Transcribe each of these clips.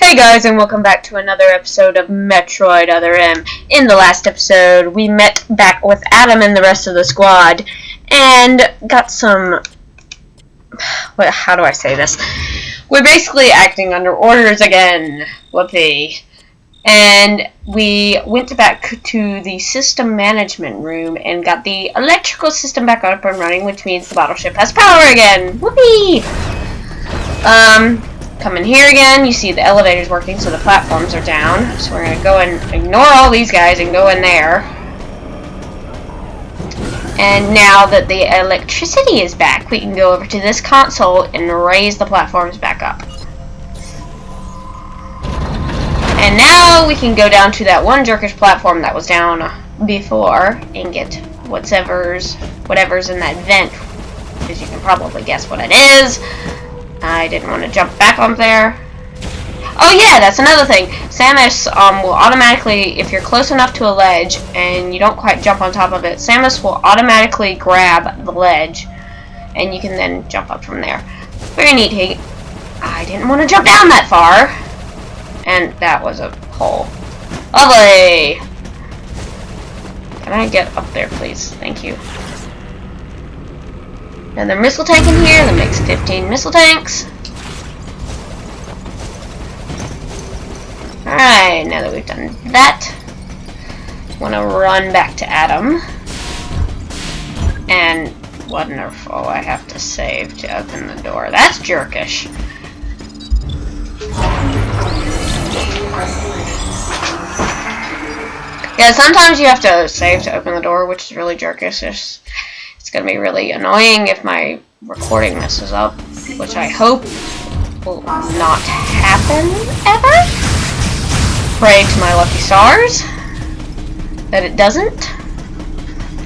Hey guys, and welcome back to another episode of Metroid Other M. In the last episode, we met back with Adam and the rest of the squad, and got some... how do I say this? We're basically acting under orders again. Whoopee. And we went back to the system management room and got the electrical system back up and running, which means the battleship has power again. Whoopee! Come in here again. You see the elevator's working, so the platforms are down. So we're gonna go and ignore all these guys and go in there. And now that the electricity is back, we can go over to this console and raise the platforms back up. And now we can go down to that one jerkish platform that was down before and get whatever's in that vent, because you can probably guess what it is. I didn't want to jump back up there. Oh yeah, that's another thing. Samus will automatically, if you're close enough to a ledge and you don't quite jump on top of it, Samus will automatically grab the ledge and you can then jump up from there. Very neat. I didn't want to jump down that far. And that was a hole. Lovely! Can I get up there, please? Thank you. Another missile tank in here that makes 15 missile tanks. Alright, now that we've done that, I want to run back to Adam. And wonderful, I have to save to open the door. That's jerkish. Yeah, sometimes you have to save to open the door, which is really jerkish. It's going to be really annoying if my recording messes up, which I hope will not happen ever. Pray to my lucky stars that it doesn't.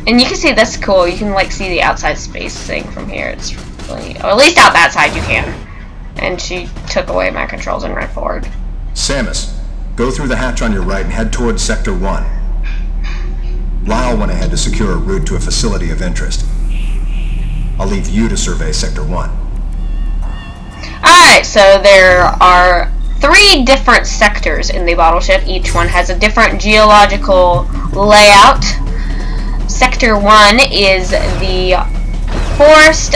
And you can see that's cool. You can like see the outside space thing from here. It's really, or at least out that side you can. And she took away my controls and ran forward. Samus, go through the hatch on your right and head towards Sector 1. Lyle went ahead to secure a route to a facility of interest. I'll leave you to survey Sector 1. Alright, so there are 3 different sectors in the battleship. Each one has a different geological layout. Sector 1 is the forest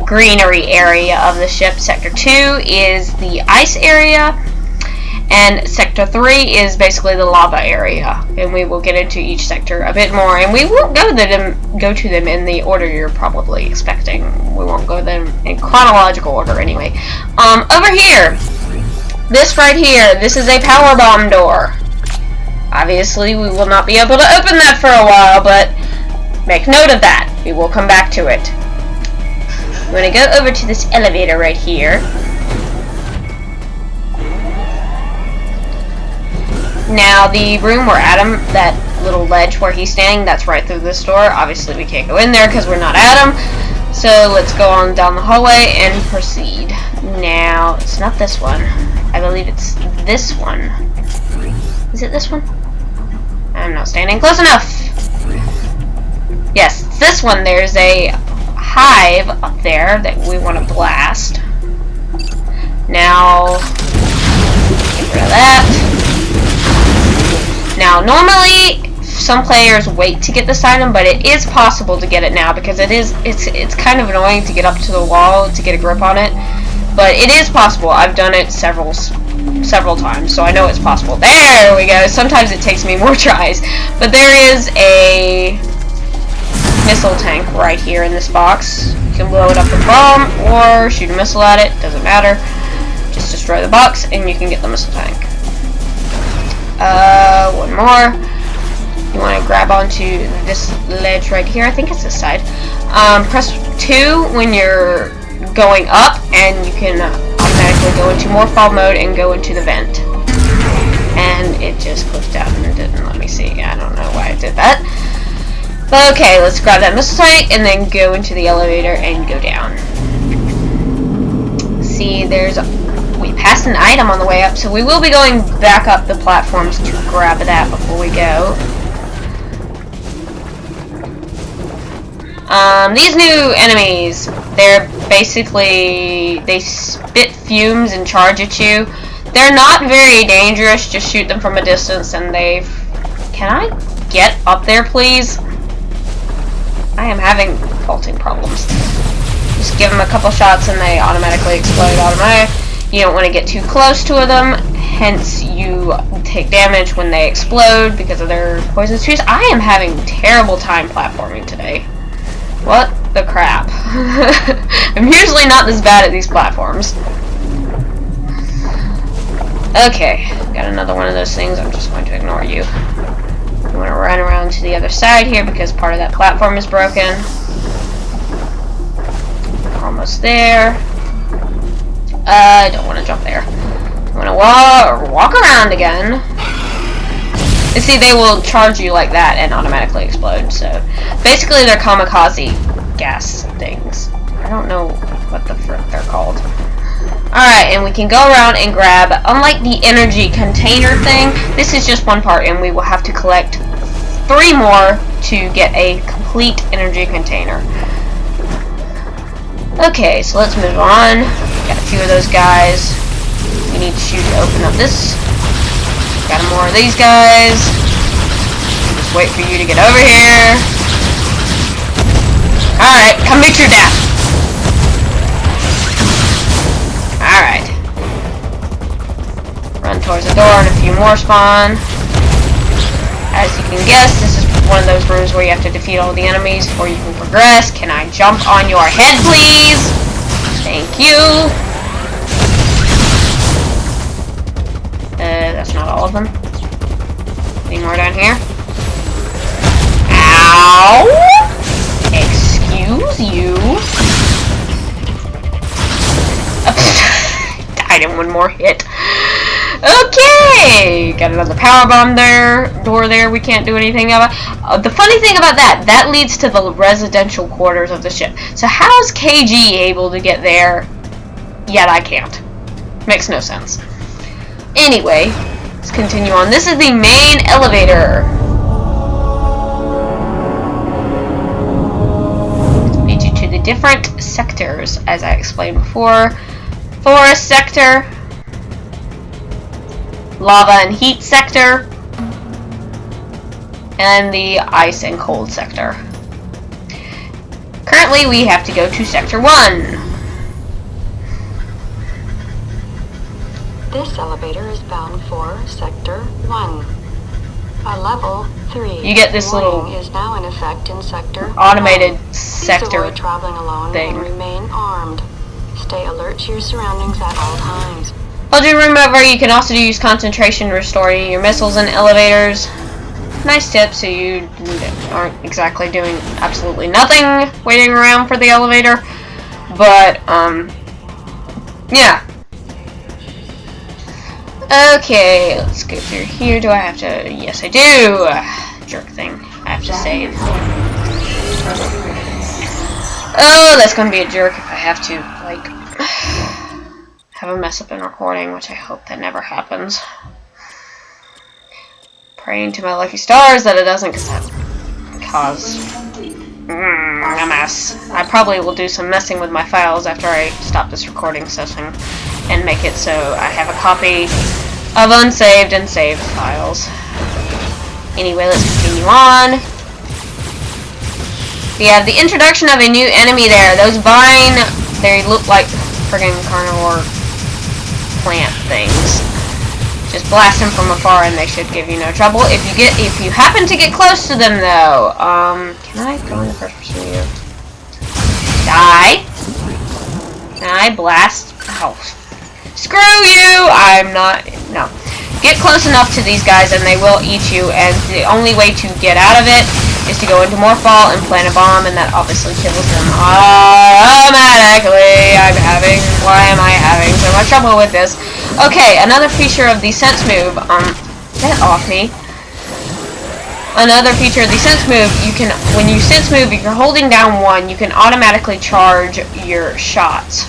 / greenery area of the ship. Sector 2 is the ice area. And Sector 3 is basically the lava area, and we will get into each sector a bit more, and we won't go to them in the order you're probably expecting. We won't go to them in chronological order anyway. Over here, this right here, this is a power bomb door. Obviously, we will not be able to open that for a while, but make note of that. We will come back to it. I'm going to go over to this elevator right here. Now, the room where Adam, that little ledge where he's standing, that's right through this door. Obviously, we can't go in there because we're not Adam. So, let's go on down the hallway and proceed. Now, it's not this one. I believe it's this one. Is it this one? I'm not standing close enough. Yes, it's this one. There's a hive up there that we want to blast. Now, get rid of that. Now, normally, some players wait to get this item, but it is possible to get it now because it's kind of annoying to get up to the wall to get a grip on it, but it is possible. I've done it several times, so I know it's possible. There we go. Sometimes it takes me more tries, but there is a missile tank right here in this box. You can blow it up with a bomb or shoot a missile at it. Doesn't matter. Just destroy the box, and you can get the missile tank. One more. You want to grab onto this ledge right here. I think it's this side. Press 2 when you're going up, and you can automatically go into morph mode and go into the vent. And it just clicked out and didn't let me see. I don't know why I did that. But okay, let's grab that missile tank and then go into the elevator and go down. See, we passed an item on the way up, so we will be going back up the platforms to grab that before we go. These new enemies, they're Basically, they spit fumes and charge at you. They're not very dangerous, just shoot them from a distance and they... Can I get up there, please? I am having vaulting problems. Just give them a couple shots and they automatically explode automatically. You don't want to get too close to them, hence you take damage when they explode because of their poison spheres. I am having terrible time platforming today. What the crap? I'm usually not this bad at these platforms. Okay, got another one of those things. I'm just going to ignore you. I'm going to run around to the other side here because part of that platform is broken. Almost there. I don't want to jump there. I'm going to walk around again. You see, they will charge you like that and automatically explode. So, basically, they're kamikaze gas things. I don't know what the frick they're called. Alright, and we can go around and grab, unlike the energy container thing, this is just one part, and we will have to collect 3 more to get a complete energy container. Okay, so let's move on. Got a few of those guys. We need you to open up this. Got more of these guys. Just wait for you to get over here. Alright, come meet your death. Alright. Run towards the door and a few more spawn. As you can guess, this is one of those rooms where you have to defeat all the enemies before you can progress. Can I jump on your head, please? Thank you. That's not all of them. Any more down here? Ow! Excuse you. Died in one more hit. Okay! Got another power bomb door there we can't do anything about. The funny thing about that leads to the residential quarters of the ship. So how is KG able to get there, yet I can't? Makes no sense. Anyway, let's continue on. This is the main elevator. Leads you to the different sectors, as I explained before. Forest sector, lava and heat sector, and the ice and cold sector. Currently, we have to go to sector 1. This elevator is bound for sector 1. A level 3. You get this little is now in effect in sector automated 1. sector Please avoid traveling alone thing. and remain armed. Stay alert to your surroundings at all times. Oh, do remember you can also use concentration restoring your missiles in elevators. Nice tip, so you aren't exactly doing absolutely nothing waiting around for the elevator. But, yeah. Okay, let's go through here. Do I have to? Yes, I do. Jerk thing. I have to save. Oh, that's gonna be a jerk if I have to, like, have a mess up in recording, which I hope that never happens. Praying to my lucky stars that it doesn't, because that would cause a mess. I probably will do some messing with my files after I stop this recording session and make it so I have a copy of unsaved and saved files. Anyway, let's continue on. We have the introduction of a new enemy there. Those vine, they look like friggin' carnivore plant things. Just blast them from afar and they should give you no trouble. If you happen to get close to them though, can I go in the first person view? Die. Can I blast? Oh, screw you! No. Get close enough to these guys and they will eat you, and the only way to get out of it is to go into Morphball and plant a bomb, and that obviously kills them automatically. Why am I having so much trouble with this? Okay, another feature of the sense move, get off me. Another feature of the sense move, when you sense move, if you're holding down 1, you can automatically charge your shots.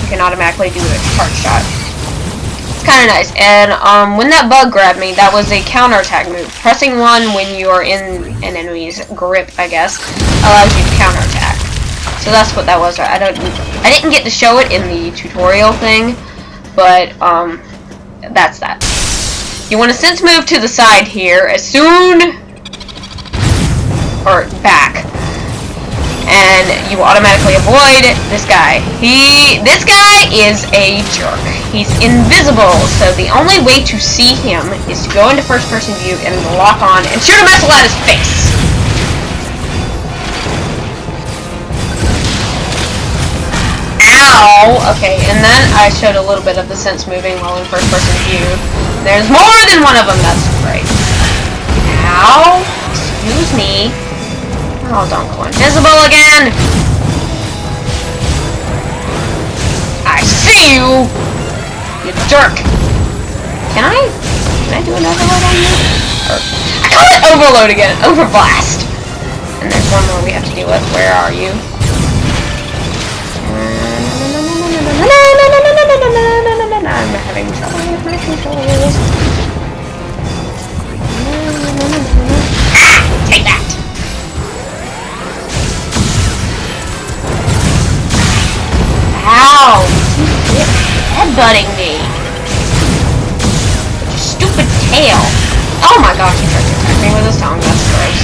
You can automatically do a charge shot. It's kind of nice. And when that bug grabbed me, that was a counterattack move. Pressing 1 when you are in an enemy's grip, I guess, allows you to counterattack. So that's what that was. I didn't get to show it in the tutorial thing, but that's that. You want to sense move to the side here as soon, or back, and you automatically avoid this guy. This guy is a jerk. He's invisible, so the only way to see him is to go into first-person view and lock on and shoot a missile at his face. Ow! Okay, and then I showed a little bit of the sense moving while in first-person view. There's more than one of them. That's great. Ow! Excuse me. Oh, don't go invisible again! I see you! You jerk! Can I do an overload on you? I call it overload again! Overblast! And there's one more we have to deal with. Where are you? I'm having trouble with my controls. Take that! Ow! Keep headbutting me! With your stupid tail! Oh my gosh, he tried to attack me with his tongue. That's gross.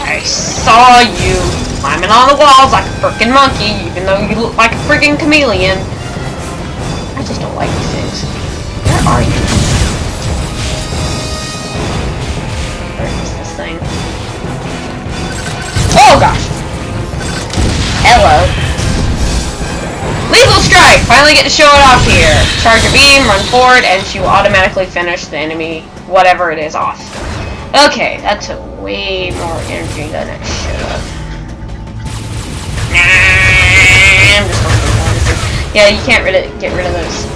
I saw you climbing on the walls like a frickin' monkey, even though you look like a friggin' chameleon. I just don't like these things. Where are you? Where is this thing? Oh gosh! Hello. Lethal strike! Finally get to show it off here. Charge your beam, run forward, and she will automatically finish the enemy, whatever it is, off. Okay, that took way more energy than it should have. I'm just going to yeah, you can't get rid of those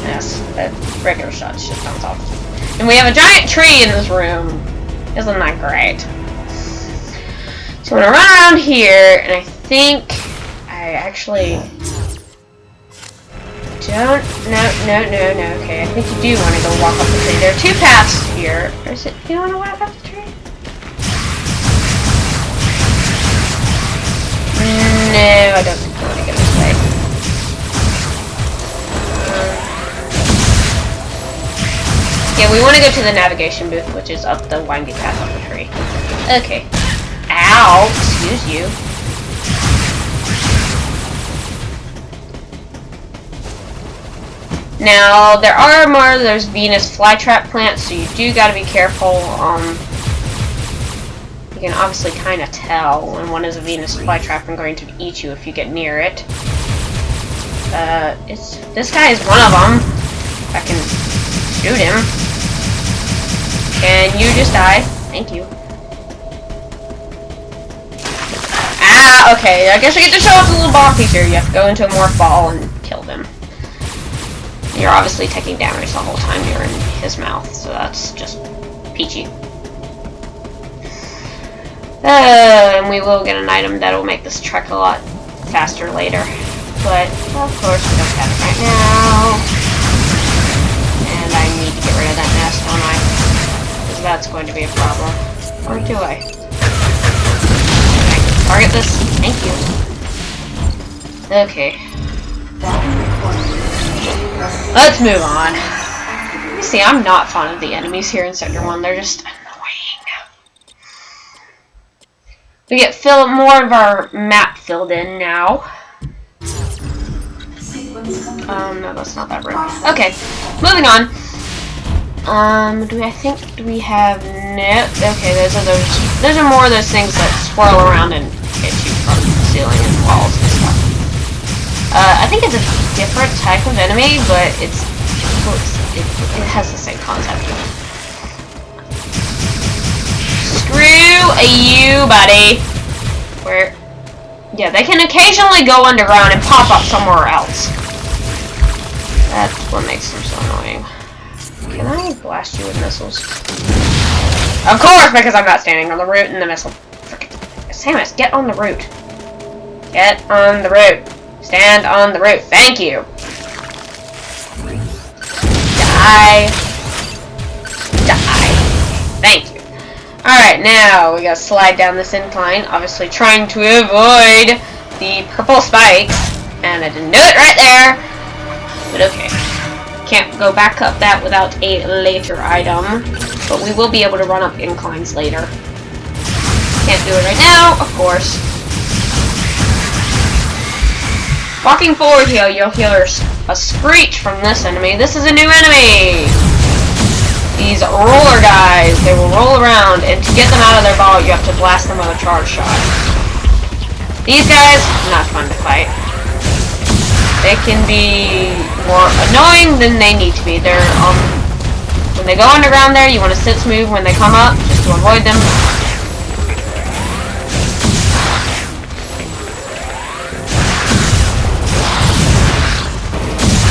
regular shots just bounce off. And we have a giant tree in this room. Isn't that great? So I'm gonna run around here, and I think I actually don't. No. Okay, I think you do want to go walk up the tree. There are two paths here. Or is it? You want to walk up the tree? No, I don't think I want to go this way. Yeah, we want to go to the navigation booth, which is up the windy path up the tree. Okay. Ow! Excuse you. Now, there are more. There's Venus flytrap plants, so you do gotta be careful. You can obviously kind of tell when one is a Venus flytrap and going to eat you if you get near it. This guy is one of them. I can shoot him. Can you just die? Thank you. Ah, okay. I guess I get to show off the little ball feature. You have to go into a morph ball and kill them. You're obviously taking damage the whole time you're in his mouth, so that's just peachy. And we will get an item that will make this trek a lot faster later. But, of course, we don't have it right now. And I need to get rid of that nest, don't I? Because that's going to be a problem. Or do I? Okay, target this. Thank you. Okay. Let's move on. You see, I'm not fond of the enemies here in Sector 1. They're just annoying. We get more of our map filled in now. No, that's not that room. Okay, moving on. Do we have no? Okay, those are more of those things that swirl around and hit you from the ceiling and walls and stuff. I think it's a different type of enemy, but it has the same concept. Screw you, buddy. Where? Yeah, they can occasionally go underground and pop up somewhere else. That's what makes them so annoying. Can I blast you with missiles? Of course, because I'm not standing on the root and the missile. Samus, get on the root. Get on the root. Stand on the root. Thank you. Die. Die. Thank you. Alright, now we gotta slide down this incline, obviously trying to avoid the purple spikes. And I didn't do it right there. But okay. Can't go back up that without a later item. But we will be able to run up inclines later. Can't do it right now, of course. Walking forward here, you'll hear a screech from this enemy. This is a new enemy! These roller guys, they will roll around, and to get them out of their ball, you have to blast them with a charge shot. These guys, not fun to fight. They can be more annoying than they need to be. They're, when they go underground there, you want to sit smooth when they come up, just to avoid them.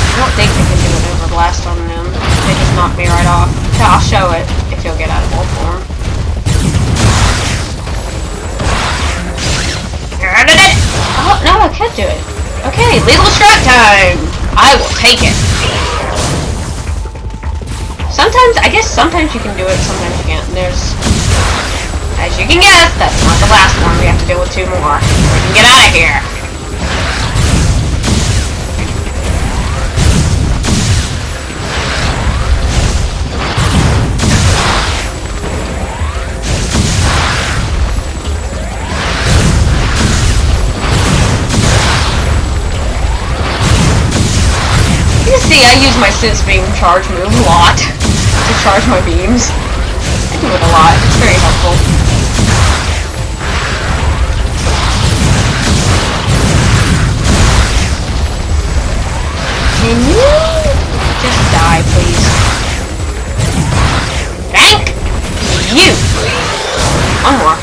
I don't think they can do an overblast on them. They just knock me right off. I'll show it if you'll get out of wolf form. Oh, no, I can't do it. Okay, legal strike time! I will take it. Sometimes, I guess sometimes you can do it, sometimes you can't. And there's, as you can guess, that's not the last one. We have to deal with 2 more. We can get out of here. See, I use my Sense Beam charge move a lot to charge my beams. I do it a lot. It's very helpful. Can you just die, please? Thank you! One more.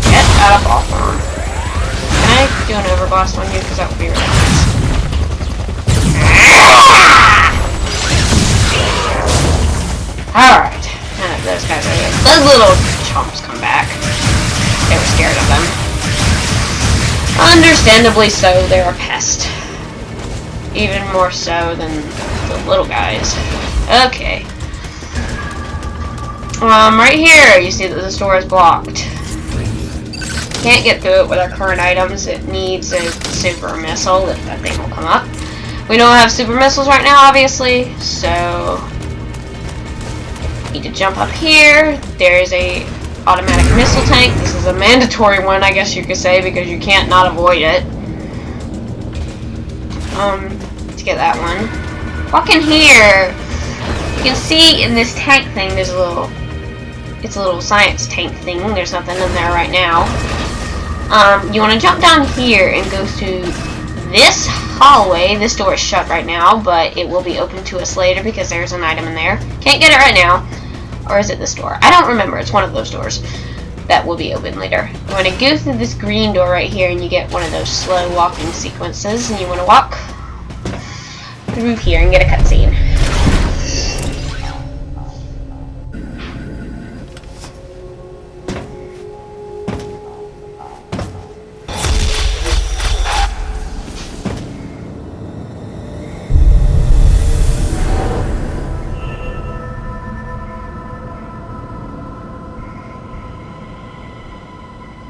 Get out of ball form. Can I do an overblast on you? Because that would be really nice. Alright. Those guys are good. Those little chumps come back. They were scared of them. Understandably so, they're a pest. Even more so than the little guys. Okay. Right here, you see that this door is blocked. Can't get through it with our current items. It needs a super missile if that thing will come up. We don't have super missiles right now, obviously, so need to jump up here. There's a automatic missile tank. This is a mandatory one, I guess you could say, because you can't not avoid it. To get that one. Walk in here. You can see in this tank thing, there's a little, it's a little science tank thing. There's nothing in there right now. You want to jump down here and go through this hallway. This door is shut right now, but it will be open to us later because there's an item in there. Can't get it right now. Or is it this door? I don't remember. It's one of those doors that will be open later. You want to go through this green door right here and you get one of those slow walking sequences, and you want to walk through here and get a cutscene.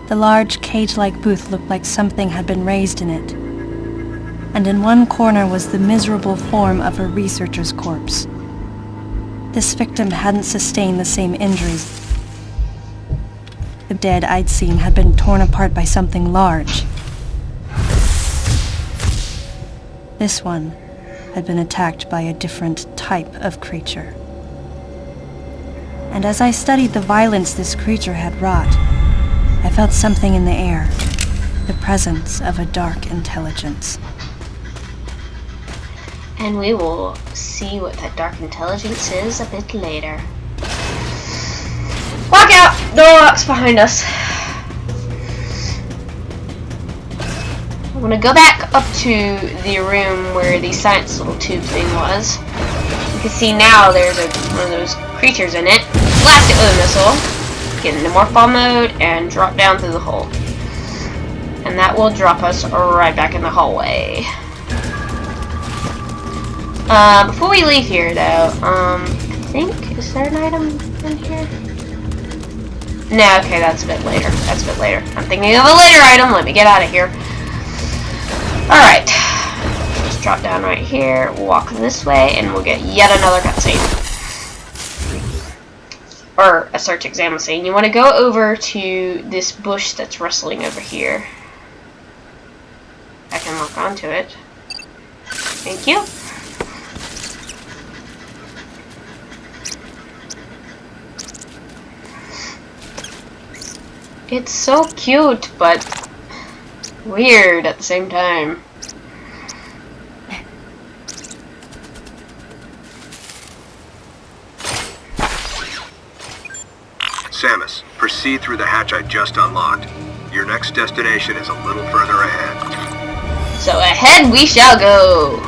The large cage-like booth looked like something had been raised in it, and in one corner was the miserable form of a researcher's corpse. This victim hadn't sustained the same injuries. The dead I'd seen had been torn apart by something large. This one had been attacked by a different type of creature. And as I studied the violence this creature had wrought, I felt something in the air, the presence of a dark intelligence. And we will see what that dark intelligence is a bit later. Walk out! Door locks behind us. I'm gonna go back up to the room where the science little tube thing was. You can see now there's one of those creatures in it. Blast it with a missile. Get into morph ball mode and drop down through the hole. And that will drop us right back in the hallway. Before we leave here though, think. Is there an item in here? No, okay, that's a bit later. That's a bit later. I'm thinking of a later item. Let me get out of here. Alright. Just drop down right here, walk this way, and we'll get yet another cutscene. Or a search exam scene. You want to go over to this bush that's rustling over here. I can lock onto it. Thank you. It's so cute, but weird at the same time. Samus, proceed through the hatch I just unlocked. Your next destination is a little further ahead. So ahead we shall go.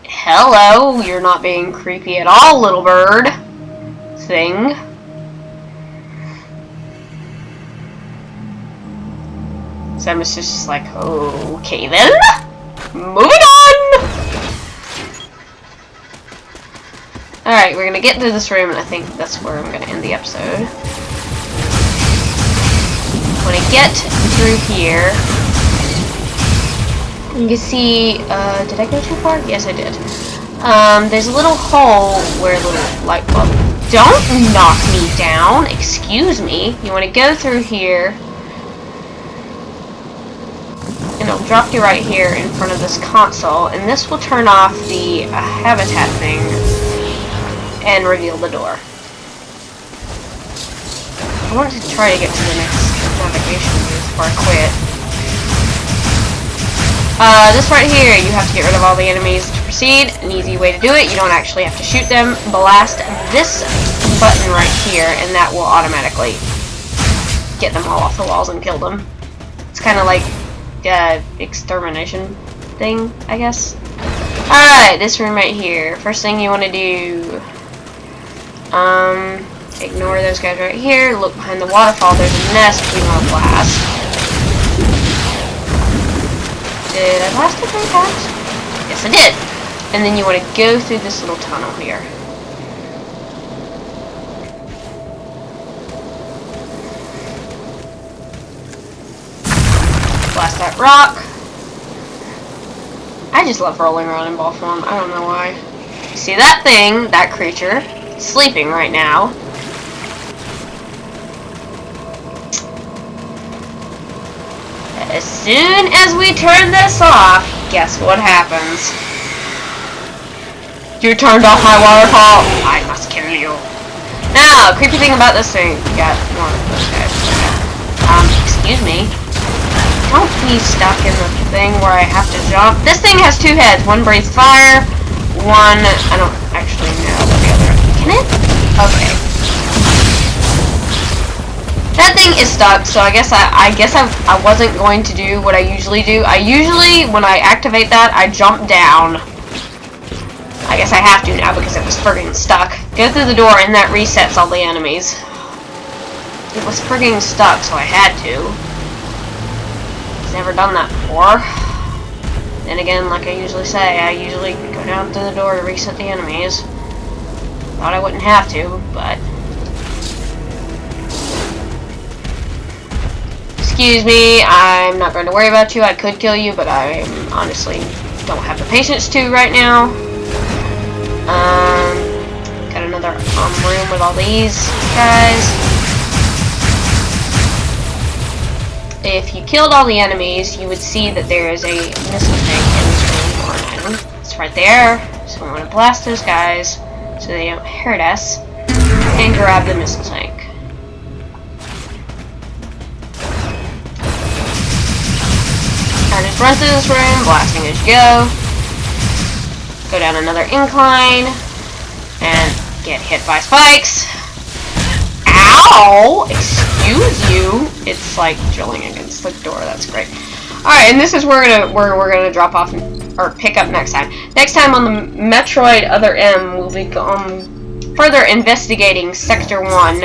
Hello, you're not being creepy at all, little bird thing. Samus is just like, okay then, moving on! Alright, we're gonna get through this room, and I think that's where I'm gonna end the episode. When I get through here, you can see, did I go too far? Yes, I did. There's a little hole where the little light bulb... Don't knock me down! Excuse me. You want to go through here, and it'll drop you right here in front of this console, and this will turn off the habitat thing and reveal the door. I want to try to get to the next navigation before I quit. This right here, you have to get rid of all the enemies to proceed. An easy way to do it, you don't actually have to shoot them. Blast this button right here, and that will automatically get them all off the walls and kill them. It's kind of like extermination thing, I guess. Alright, this room right here. First thing you want to do, ignore those guys right here. Look behind the waterfall. There's a nest we want to blast. Did I blast it 3 times? Yes, I did. And then you want to go through this little tunnel here. Blast that rock. I just love rolling around in ball form. I don't know why. You see that thing, that creature, sleeping right now. As soon as we turn this off, guess what happens? You turned off my waterfall. I must kill you. Now, creepy thing about this thing, you got one of those guys. Excuse me. Don't be stuck in the thing where I have to jump. This thing has 2 heads. One breathes fire. One, I don't actually know what the other. Can it? Okay. That thing is stuck, so I guess I wasn't going to do what I usually do. When I activate that, I jump down. I guess I have to now because it was friggin' stuck. Go through the door and that resets all the enemies. It was friggin' stuck, so I had to. I've never done that before. Then again, like I usually say, I usually go down through the door to reset the enemies. Thought I wouldn't have to, but... Excuse me, I'm not going to worry about you. I could kill you, but I honestly don't have the patience to right now. Got another room with all these guys. If you killed all the enemies, you would see that there is a missile tank in this room or an item. It's right there. So we want to blast those guys so they don't hurt us and grab the missile tank. I just run through this room, blasting as you go. Go down another incline and get hit by spikes. Ow! Excuse you. It's like drilling against the door. That's great. Alright, and this is where we're gonna drop off or pick up next time. Next time on the Metroid Other M, we'll be further investigating Sector 1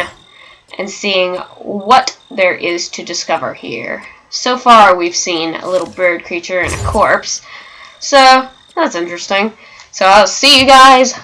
and seeing what there is to discover here. So far, we've seen a little bird creature and a corpse. So, That's interesting. So I'll see you guys